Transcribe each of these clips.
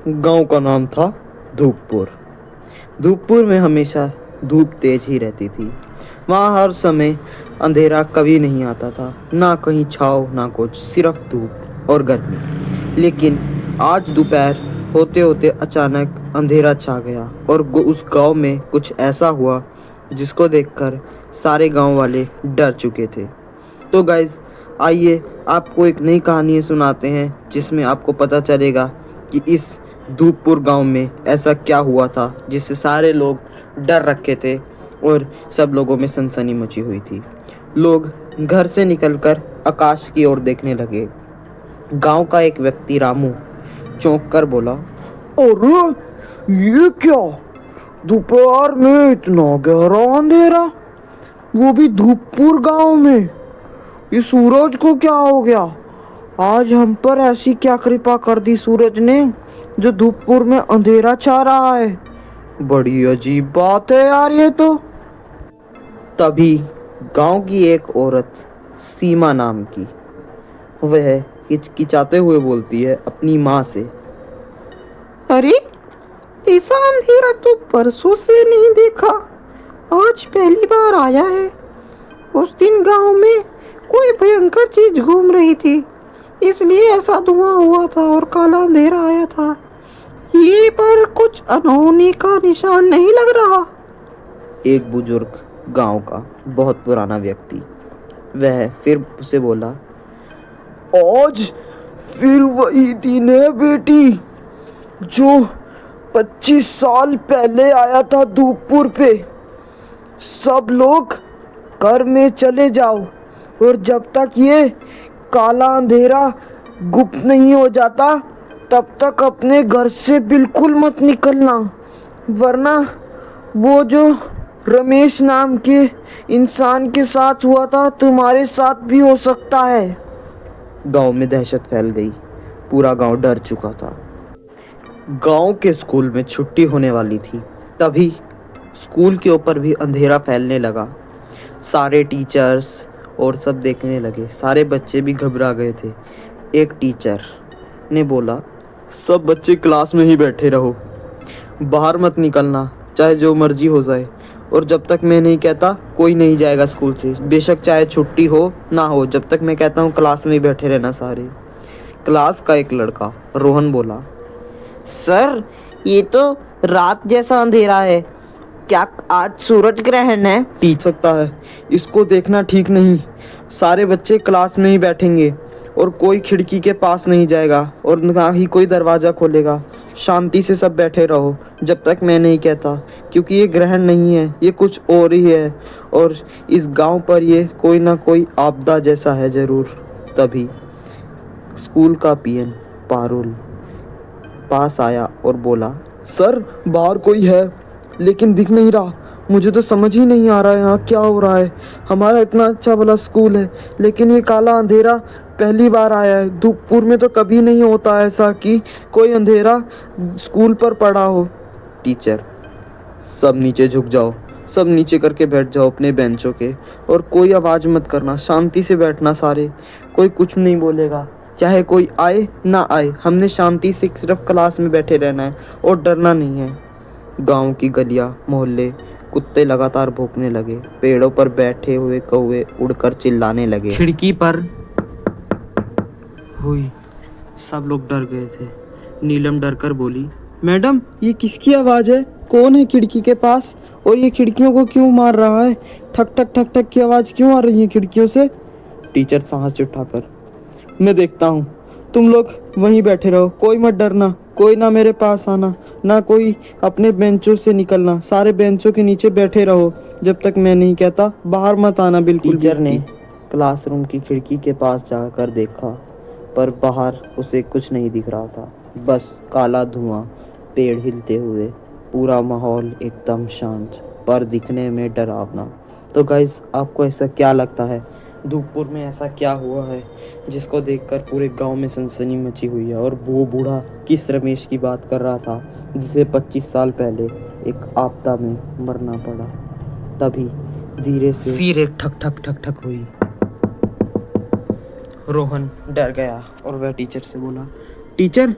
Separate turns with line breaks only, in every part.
गांव का नाम था धूपपुर। धूपपुर में हमेशा धूप तेज ही रहती थी। वहाँ हर समय अंधेरा कभी नहीं आता था, ना कहीं छाँव ना कुछ, सिर्फ धूप और गर्मी। लेकिन आज दोपहर होते होते अचानक अंधेरा छा गया और उस गांव में कुछ ऐसा हुआ जिसको देखकर सारे गांव वाले डर चुके थे। तो गाइज आइए आपको एक नई कहानी सुनाते हैं जिसमें आपको पता चलेगा कि इस धूपपुर गांव में ऐसा क्या हुआ था जिससे सारे लोग डर रखे थे और सब लोगों में सनसनी मची हुई थी। लोग घर से निकलकर आकाश की ओर देखने लगे। गांव का एक व्यक्ति रामू चौंक कर बोला,
अरे ये क्या, दोपहर में इतना गहरा अंधेरा, वो भी धूपपुर गांव में। ये सूरज को क्या हो गया? आज हम पर ऐसी क्या कृपा कर दी सूरज ने जो धूपपुर में अंधेरा छा रहा है। बड़ी अजीब बात है यार ये तो।
तभी गांव की एक औरत सीमा नाम की, वह हिचकिचाते हुए बोलती है अपनी माँ से,
अरे ऐसा अंधेरा तो परसों से नहीं देखा, आज पहली बार आया है। उस दिन गांव में कोई भयंकर चीज घूम रही थी, इसलिए ऐसा धुआं हुआ था और काला अंधेरा आया था। ये पर कुछ अनहोनी का निशान नहीं लग रहा।
एक बुजुर्ग गांव का बहुत पुराना व्यक्ति, वह फिर उसे बोला,
आज फिर वही दिन है बेटी जो 25 साल पहले आया था धूपपुर पे। सब लोग घर में चले जाओ और जब तक ये काला अंधेरा गुप्त नहीं हो जाता तब तक अपने घर से बिल्कुल मत निकलना, वरना वो जो रमेश नाम के इंसान के साथ हुआ था तुम्हारे साथ भी हो सकता है।
गांव में दहशत फैल गई। पूरा गांव डर चुका था। गांव के स्कूल में छुट्टी होने वाली थी। तभी स्कूल के ऊपर भी अंधेरा फैलने लगा। सारे टीचर्स और सब देखने लगे। सारे बच्चे भी घबरा गए थे। एक टीचर ने बोला, सब बच्चे क्लास में ही बैठे रहो, बाहर मत निकलना, चाहे जो मर्जी हो जाए, और जब तक मैं नहीं कहता कोई नहीं जाएगा स्कूल से, बेशक चाहे छुट्टी हो ना हो, जब तक मैं कहता हूँ क्लास में ही बैठे रहना सारे। क्लास का एक लड़का रोहन बोला,
सर ये तो रात जैसा अंधेरा है, क्या आज सूरज ग्रहण है?
टीच सकता है, इसको देखना ठीक नहीं। सारे बच्चे क्लास में ही बैठेंगे और कोई खिड़की के पास नहीं जाएगा और ना ही कोई दरवाज़ा खोलेगा। शांति से सब बैठे रहो जब तक मैं नहीं कहता, क्योंकि ये ग्रहण नहीं है, ये कुछ और ही है और इस गांव पर ये कोई ना कोई आपदा जैसा है ज़रूर। तभी स्कूल का पीएन पारुल पास आया और बोला,
सर बाहर कोई है लेकिन दिख नहीं रहा, मुझे तो समझ ही नहीं आ रहा है यहाँ क्या हो रहा है। हमारा इतना अच्छा वाला स्कूल है लेकिन ये काला अंधेरा पहली बार आया है। धूपपुर में तो कभी नहीं होता ऐसा कि कोई अंधेरा स्कूल पर पड़ा हो।
टीचर, सब नीचे झुक जाओ, सब नीचे करके बैठ जाओ अपने बेंचों के और कोई आवाज़ मत करना, शांति से बैठना सारे, कोई कुछ नहीं बोलेगा, चाहे कोई आए ना आए, हमने शांति से सिर्फ क्लास में बैठे रहना है और डरना नहीं है। गांव की गलियां, मोहल्ले, कुत्ते लगातार भौंकने लगे। पेड़ों पर बैठे हुए कौवे उड़कर चिल्लाने लगे। खिड़की पर हुई। सब लोग डर गए थे। नीलम डरकर बोली,
मैडम ये किसकी आवाज़ है? कौन है खिड़की के पास और ये खिड़कियों को क्यों मार रहा है? ठक ठक ठक ठक की आवाज़ क्यों आ रही है खिड़कियों से?
टीचर सांस उठाकर,
मैं देखता हूँ, तुम लोग वहीं बैठे रहो, कोई मत डरना, कोई ना मेरे पास आना, ना कोई अपने बेंचों से निकलना, सारे बेंचों के नीचे बैठे रहो जब तक मैं नहीं कहता, बाहर मत आना बिल्कुल।
टीचर ने क्लासरूम की खिड़की के पास जाकर देखा पर बाहर उसे कुछ नहीं दिख रहा था, बस काला धुआं, पेड़ हिलते हुए, पूरा माहौल एकदम शांत पर दिखने में डरावना। तो गाइस आपको ऐसा क्या लगता है, धूपपुर में ऐसा क्या हुआ है जिसको देखकर पूरे गांव में सनसनी मची हुई है? और वो बूढ़ा किस रमेश की बात कर रहा था जिसे 25 साल पहले एक आपदा में मरना पड़ा? तभी धीरे से फिर एक ठक ठक ठक ठक हुई। रोहन डर गया और वह टीचर से बोला,
टीचर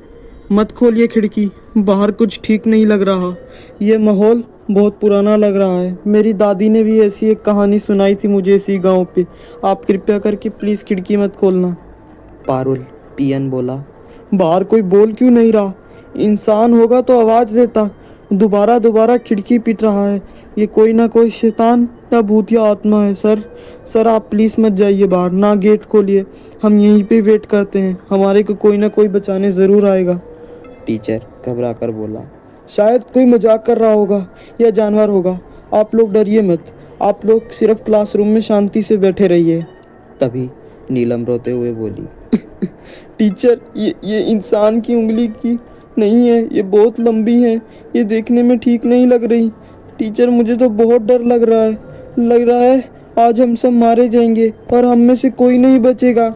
मत खोलिए खिड़की, बाहर कुछ ठीक नहीं लग रहा। ये माहौल बहुत पुराना लग रहा है। मेरी दादी ने भी ऐसी एक कहानी सुनाई थी मुझे इसी गांव पे। आप कृपया करके प्लीज़ खिड़की मत खोलना।
पारुल पियन बोला।
बाहर कोई बोल क्यों नहीं रहा? इंसान होगा तो आवाज़ देता। दोबारा दोबारा खिड़की पीट रहा है। ये कोई ना कोई शैतान या भूतिया आत्मा है। सर आप प्लीज़ मत जाइए बाहर, ना गेट खोलिए। हम यहीं पे वेट करते हैं, हमारे को कोई ना कोई बचाने ज़रूर आएगा।
टीचर घबरा कर बोला।
शायद कोई मजाक कर रहा होगा या जानवर होगा। आप लोग डरिए मत, आप लोग सिर्फ क्लासरूम में शांति से बैठे रहिए।
तभी नीलम रोते हुए बोली,
टीचर ये इंसान की उंगली की नहीं है, ये बहुत लंबी है, ये देखने में ठीक नहीं लग रही। टीचर मुझे तो बहुत डर लग रहा है आज हम सब मारे जाएंगे और हम में से कोई नहीं बचेगा।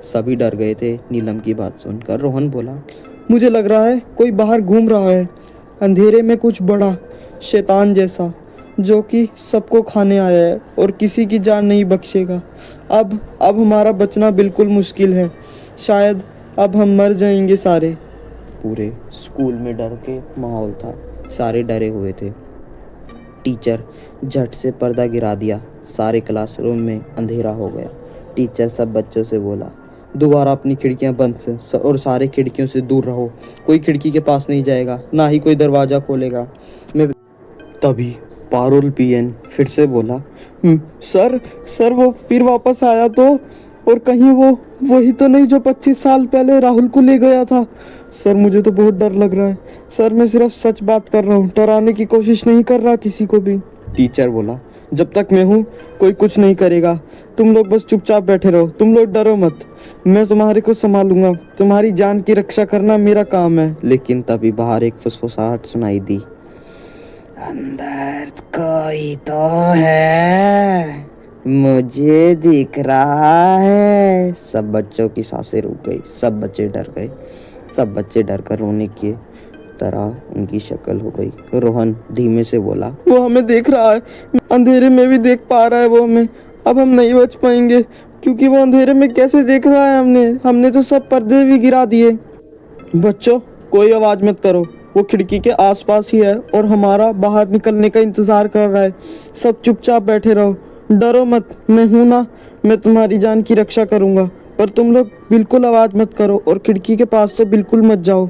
सभी डर गए थे नीलम की बात सुनकर। रोहन बोला,
मुझे लग रहा है कोई बाहर घूम रहा है, अंधेरे में कुछ बड़ा शैतान जैसा, जो कि सबको खाने आया है और किसी की जान नहीं बख्शेगा। अब हमारा बचना बिल्कुल मुश्किल है। शायद अब हम मर जाएंगे सारे।
पूरे स्कूल में डर के माहौल था, सारे डरे हुए थे। टीचर झट से पर्दा गिरा दिया, सारे क्लासरूम में अंधेरा हो गया। टीचर सब बच्चों से बोला, दोबारा अपनी खिड़कियां बंद से और सारे खिड़कियों से दूर रहो। कोई खिड़की के पास नहीं जाएगा, ना ही कोई दरवाज़ा खोलेगा। तभी पारुल पियन फिर से बोला,
सर वो फिर वापस आया तो, और कहीं वो वही तो नहीं जो 25 साल पहले राहुल को ले गया था। सर मुझे तो बहुत डर लग रहा है। सर मैं सिर्फ सच बात कर रहा हूँ, डराने की कोशिश नहीं कर रहा किसी को भी।
टीचर बोला,
जब तक मैं हूँ कोई कुछ नहीं करेगा। तुम लोग बस चुपचाप बैठे रहो, तुम लोग डरो मत, मैं तुम्हारे को संभालूंगा। तुम्हारी जान की रक्षा करना मेरा काम है।
लेकिन तभी बाहर एक फुसफुसाहट सुनाई दी, अंदर कोई तो है, मुझे दिख रहा है। सब बच्चों की सांसें रुक गई, सब बच्चे डर गए। सब बच्चे डर कर रोने की तरह उनकी शक्ल हो गई। रोहन धीमे से बोला,
वो हमें देख रहा है, अंधेरे में भी देख पा रहा है वो हमें। अब हम नहीं बच पाएंगे, क्योंकि वो अंधेरे में कैसे देख रहा है। हमने तो सब पर्दे भी गिरा दिए। बच्चों कोई आवाज़ मत करो, वो खिड़की के आसपास ही है और हमारा बाहर निकलने का इंतज़ार कर रहा है। सब चुपचाप बैठे रहो, डरो मत, मैं हूं ना, मैं तुम्हारी जान की रक्षा करूंगा। पर तुम लोग बिल्कुल आवाज़ मत करो और खिड़की के पास तो बिल्कुल मत जाओ।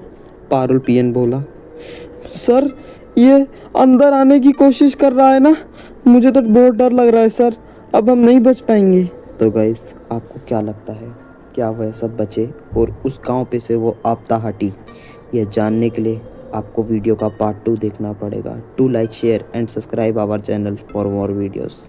पारुल पियन बोला,
सर ये अंदर आने की कोशिश कर रहा है ना, मुझे तो बहुत डर लग रहा है सर, अब हम नहीं बच पाएंगे।
तो गाइस आपको क्या लगता है, क्या वह सब बचे और उस गांव पे से वो आपदा हटी? यह जानने के लिए आपको वीडियो का पार्ट 2 देखना पड़ेगा। Do like, share and subscribe our channel for more videos.